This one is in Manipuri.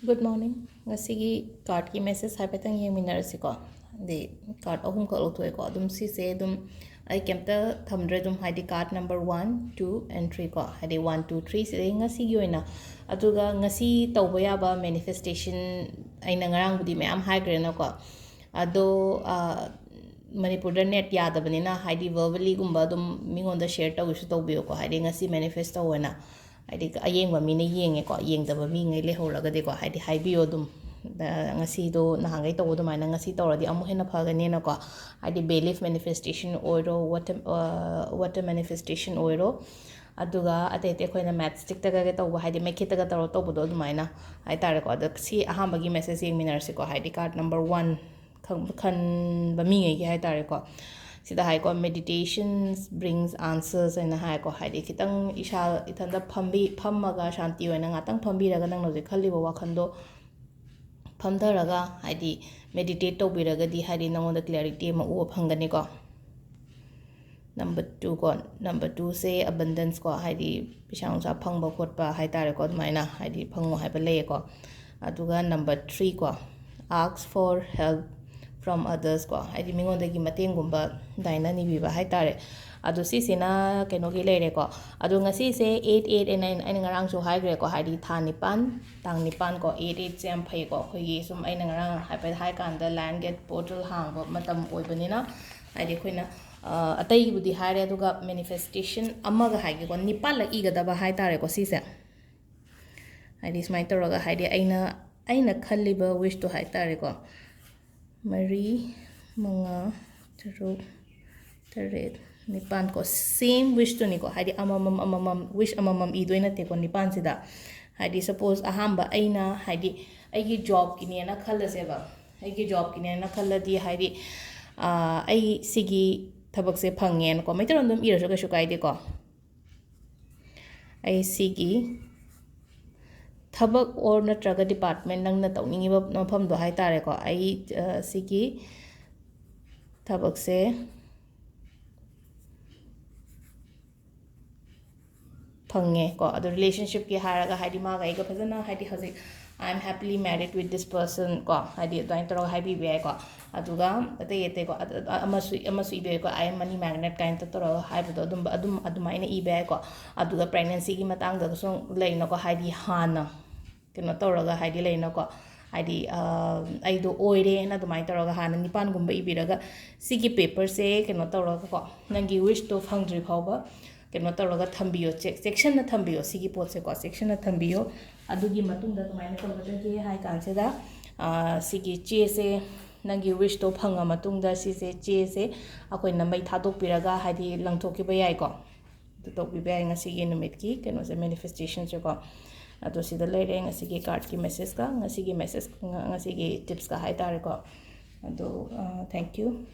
Good morning. Ngasigi card ki message haipatang yengminarasi ko. The card ahum ka lothoy ko. Adum si se dum ai kemta thamdre dum haidi card number 1, 2 and 3 ko. Haidi 1 2 3 se ngasigi oina. Aduga ngasi tawba yaba manifestation aina ngarang budi mayam haigre na ko. Ado Manipur net yadabanina haidi verbally gumba dum mingonda share tawisu tawbiyo ko. Haidi ngasi manifest tawana. Haidi ayengba mina yenge ko yengdaba mi ngai lehoragade ko haidi haibiyo dum ngasi do nahangai tawbo dumaina ngasi tawradi amu hena phagane na ko haidi belief manifestation oiro water manifestation oiro aduga atete khoina matchstick taga ge tawbo haidi mekita ga tawro tawbo do dumaina hai tare ko ada si ahamba gi message yeng minarsi ko haidi card number 1 khan ba mi ngai gi hai tare ko sida hai ko meditations brings answers and hai ko hai kitang isha ithanda phammaga shanti oina ngatang phambi raga nang noje khalli ba wakhando phamdaraga hai di meditate to biraga di hai nangonda clarity ma u phangani ko number 2 ko number 2 se abundance ko hai di pisang sa phangba khotpa hai tare ko maina hai di phango hai ba le ko aduga number 3 ko ask for help from others ko haidi mingonda gi mateng gumba daina ni biba hai tare adu si sina keno gi leire ko adu ngasi se 8 8 and 9 aina ngarang so hai gre ko haidi tha nipan tang nipan ko 8 8 sem phai ko khoi sum aina ngarang hai pa hai kan da land gate portal hang ba matam oibanina haidi khoina atai budi haire aduga manifestation amaga hai ko nipan la igada ba hai tare ko si se haidi smai toroga haidi aina khalliba wish to hai tare ko Mari, Manga, Taruk, Taret, Nipan ko. Same wish to ni ko. Hadi amamam wish amamam idoy na te ko nipan sida. Hadi suppose ahamba aina hadi aigi job kini na khala seba. Aigi job kini na khala di hadi ai sigi thabak se phangen ko. Mai taron dum ira so ka shukai de ko. Ai sigi thabak or natraga department nang na tawningi ba mafam do hai tare ko ai sigi thabak se phange ko adu relationship ki haraga haidi ma ga iga phajana haidi hazik I am happily married with this person ko haidi dain toro hai bi bi ko aduga ate ko amasu ibe ko I am money magnet kain to toro hai bodo adum ina ibe ko aduga pregnancy gi matang da so leino ko haidi hana keno tawraga haidi leina ko haidi aido oire na dumai tawraga hana nipan gumba ibiraga sigi paper se keno tawraga ko nangi wish to phangdri phawba keno tawraga thambiyo section na thambiyo sigi pot se ko section na thambiyo adugi matungda dumai na tawraga je hai kan se da sigi che se nangi wish to phanga matungda si se che se akoi na mai thadok piraga haidi langthokiba yai ko to bi ba nga sigi numit ki keno se manifestation se ko ato sida leire ngasigi card ki message ka ngasigi tips ka hai tare ko ado thank you